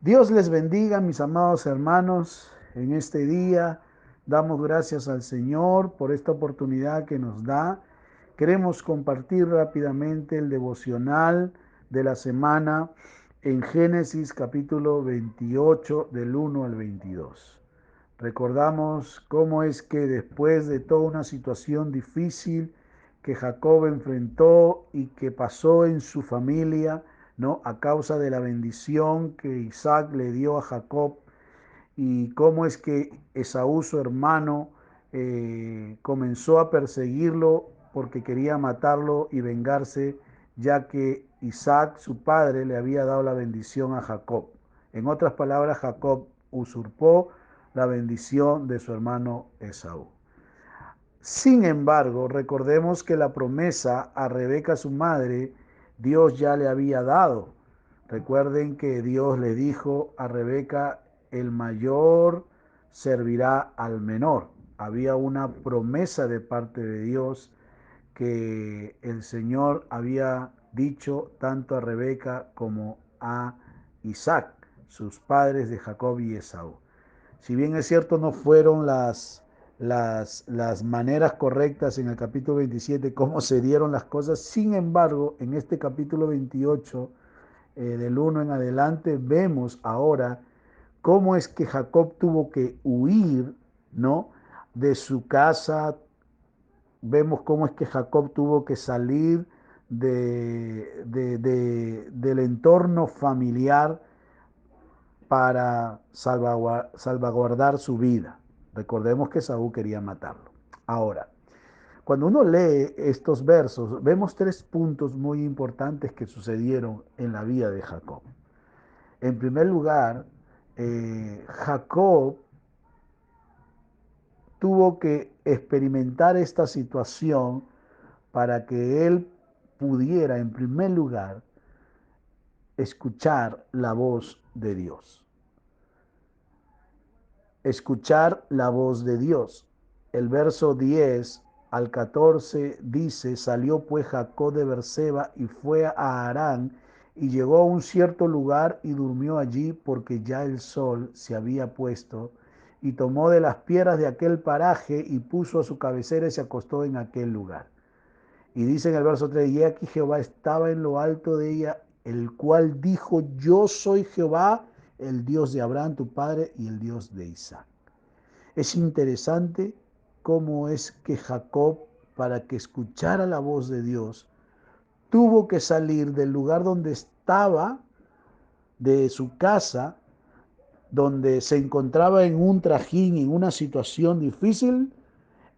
Dios les bendiga, mis amados hermanos. En este día damos gracias al Señor por esta oportunidad que nos da. Queremos compartir rápidamente el devocional de la semana en Génesis capítulo 28 del 1 al 22. Recordamos cómo es que después de toda una situación difícil que Jacob enfrentó y que pasó en su familia, ¿no? A causa de la bendición que Isaac le dio a Jacob, y cómo es que Esaú, su hermano, comenzó a perseguirlo porque quería matarlo y vengarse, ya que Isaac, su padre, le había dado la bendición a Jacob. En otras palabras, Jacob usurpó la bendición de su hermano Esaú. Sin embargo, recordemos que la promesa a Rebeca, su madre, Dios ya le había dado. Recuerden que Dios le dijo a Rebeca, el mayor servirá al menor. Había una promesa de parte de Dios que el Señor había dicho tanto a Rebeca como a Isaac, sus padres de Jacob y Esaú. Si bien es cierto, no fueron las maneras correctas en el capítulo 27, cómo se dieron las cosas. Sin embargo, en este capítulo 28, del 1 en adelante, vemos ahora cómo es que Jacob tuvo que huir, ¿no? De su casa. Vemos cómo es que Jacob tuvo que salir del entorno familiar para salvaguardar su vida. Recordemos que Saúl quería matarlo. Ahora, cuando uno lee estos versos, vemos tres puntos muy importantes que sucedieron en la vida de Jacob. En primer lugar, Jacob tuvo que experimentar esta situación para que él pudiera, en primer lugar, escuchar la voz de Dios. Escuchar la voz de Dios. El verso 10 al 14 dice, salió pues Jacob de Berseba y fue a Harán y llegó a un cierto lugar y durmió allí porque ya el sol se había puesto, y tomó de las piedras de aquel paraje y puso a su cabecera y se acostó en aquel lugar. Y dice en el verso 3, y aquí Jehová estaba en lo alto de ella, el cual dijo, yo soy Jehová, el Dios de Abraham tu padre y el Dios de Isaac. Es interesante cómo es que Jacob, para que escuchara la voz de Dios, tuvo que salir del lugar donde estaba, de su casa, donde se encontraba en un trajín, en una situación difícil,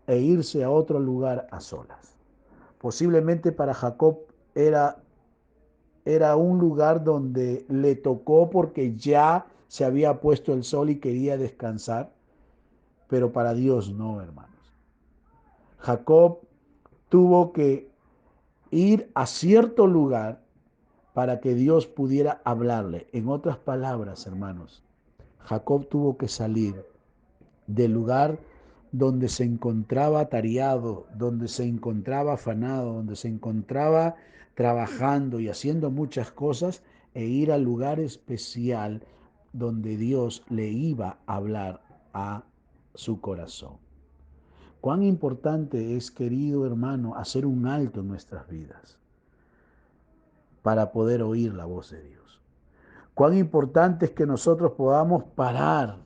e irse a otro lugar a solas. Posiblemente para Jacob era un lugar donde le tocó porque ya se había puesto el sol y quería descansar, pero para Dios no, hermanos. Jacob tuvo que ir a cierto lugar para que Dios pudiera hablarle. En otras palabras, hermanos, Jacob tuvo que salir del lugar donde se encontraba atareado, donde se encontraba afanado, donde se encontraba trabajando y haciendo muchas cosas, e ir al lugar especial donde Dios le iba a hablar a su corazón. Cuán importante es, querido hermano, hacer un alto en nuestras vidas para poder oír la voz de Dios. Cuán importante es que nosotros podamos parar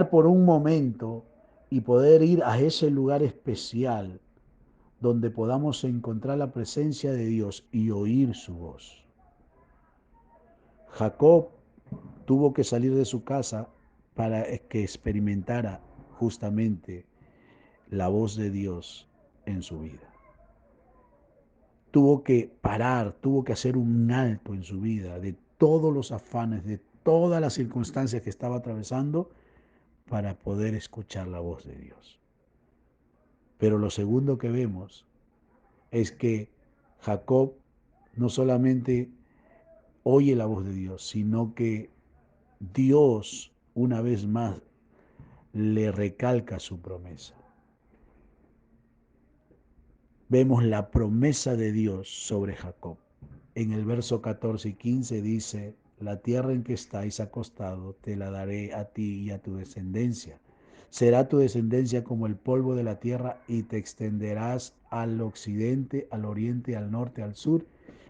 por un momento y poder ir a ese lugar especial donde podamos encontrar la presencia de Dios y oír su voz. Jacob tuvo que salir de su casa para que experimentara justamente la voz de Dios en su vida. Tuvo que parar, tuvo que hacer un alto en su vida de todos los afanes, de todas las circunstancias que estaba atravesando, para poder escuchar la voz de Dios. Pero lo segundo que vemos es que Jacob no solamente oye la voz de Dios, sino que Dios una vez más le recalca su promesa. Vemos la promesa de Dios sobre Jacob. En el verso 14 y 15 dice la tierra en que estáis acostado, te la daré a ti y a tu descendencia. Será tu descendencia como el polvo de la tierra y te extenderás al occidente, al oriente, al norte, al sur,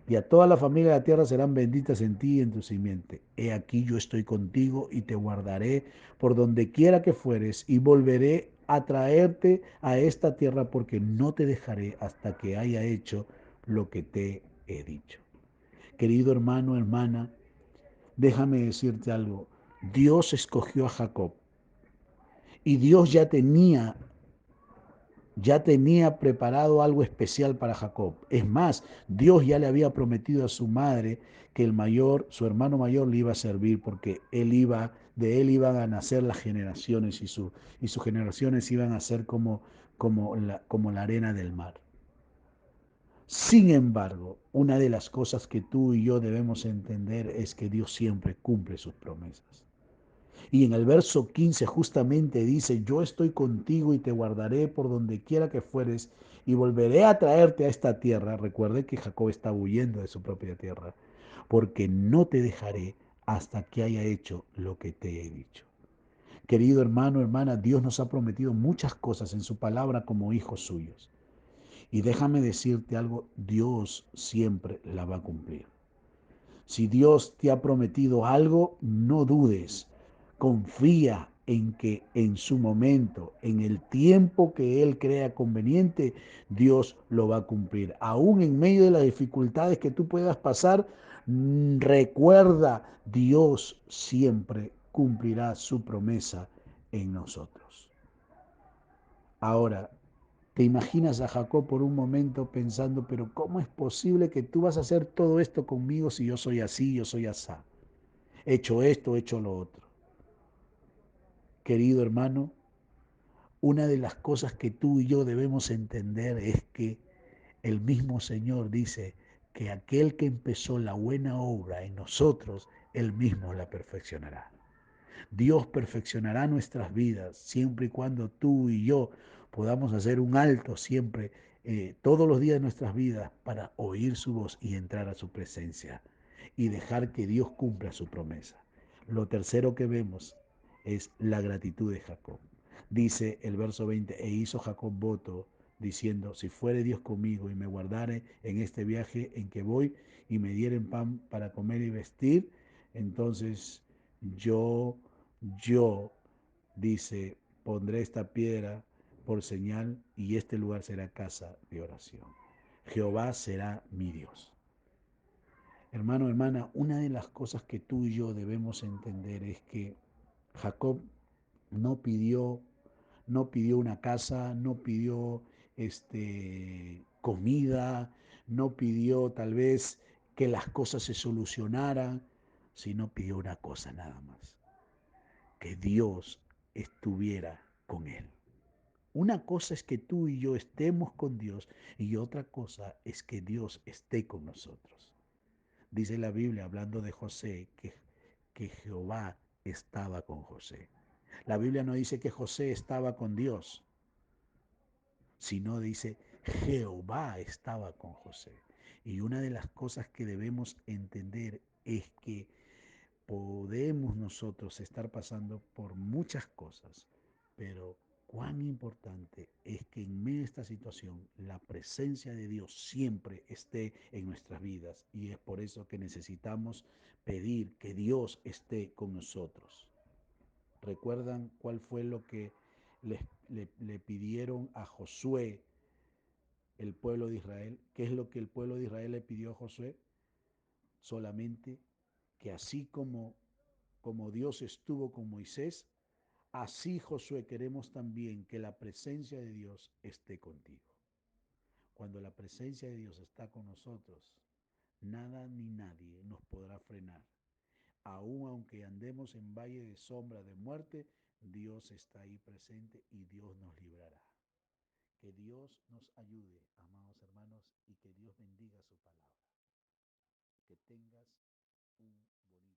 y a toda la familia de la tierra serán benditas en ti y en tu simiente. He aquí yo estoy contigo y te guardaré por donde quiera que fueres y volveré a traerte a esta tierra porque no te dejaré hasta que haya hecho lo que te he dicho. Querido hermano, hermana, déjame decirte algo. Dios escogió a Jacob y Dios ya tenía preparado algo especial para Jacob. Es más, Dios ya le había prometido a su madre que su hermano mayor, le iba a servir porque de él iban a nacer las generaciones y sus generaciones iban a ser como la arena del mar. Sin embargo, una de las cosas que tú y yo debemos entender es que Dios siempre cumple sus promesas. Y en el verso 15 justamente dice, yo estoy contigo y te guardaré por donde quiera que fueres y volveré a traerte a esta tierra. Recuerde que Jacob estaba huyendo de su propia tierra, porque no te dejaré hasta que haya hecho lo que te he dicho. Querido hermano, hermana, Dios nos ha prometido muchas cosas en su palabra como hijos suyos. Y déjame decirte algo, Dios siempre la va a cumplir. Si Dios te ha prometido algo, no dudes. Confía en que en su momento, en el tiempo que Él crea conveniente, Dios lo va a cumplir. Aún en medio de las dificultades que tú puedas pasar, recuerda, Dios siempre cumplirá su promesa en nosotros. Ahora, ¿te imaginas a Jacob por un momento pensando, pero cómo es posible que tú vas a hacer todo esto conmigo si yo soy así, yo soy asá? He hecho esto, he hecho lo otro. Querido hermano, una de las cosas que tú y yo debemos entender es que el mismo Señor dice que aquel que empezó la buena obra en nosotros, Él mismo la perfeccionará. Dios perfeccionará nuestras vidas siempre y cuando tú y yo podamos hacer un alto siempre, todos los días de nuestras vidas, para oír su voz y entrar a su presencia y dejar que Dios cumpla su promesa. Lo tercero que vemos es la gratitud de Jacob. Dice el verso 20, e hizo Jacob voto diciendo, si fuere Dios conmigo y me guardare en este viaje en que voy y me dieren pan para comer y vestir, entonces yo yo, dice, pondré esta piedra por señal y este lugar será casa de oración. Jehová será mi Dios. Hermano, hermana, una de las cosas que tú y yo debemos entender es que Jacob no pidió, no pidió una casa, no pidió comida, no pidió tal vez que las cosas se solucionaran, sino pidió una cosa nada más, que Dios estuviera con él. Una cosa es que tú y yo estemos con Dios y otra cosa es que Dios esté con nosotros. Dice la Biblia, hablando de José, que Jehová estaba con José. La Biblia no dice que José estaba con Dios, sino dice Jehová estaba con José. Y una de las cosas que debemos entender es que podemos nosotros estar pasando por muchas cosas, pero cuán importante es que en medio de esta situación la presencia de Dios siempre esté en nuestras vidas y es por eso que necesitamos pedir que Dios esté con nosotros. ¿Recuerdan cuál fue lo que le pidieron a Josué el pueblo de Israel? ¿Qué es lo que el pueblo de Israel le pidió a Josué? Solamente que así como Dios estuvo con Moisés, así Josué queremos también que la presencia de Dios esté contigo. Cuando la presencia de Dios está con nosotros, nada ni nadie nos podrá frenar. Aun aunque andemos en valle de sombra de muerte, Dios está ahí presente y Dios nos librará. Que Dios nos ayude, amados hermanos, y que Dios bendiga su palabra. Que tengas un bonito día.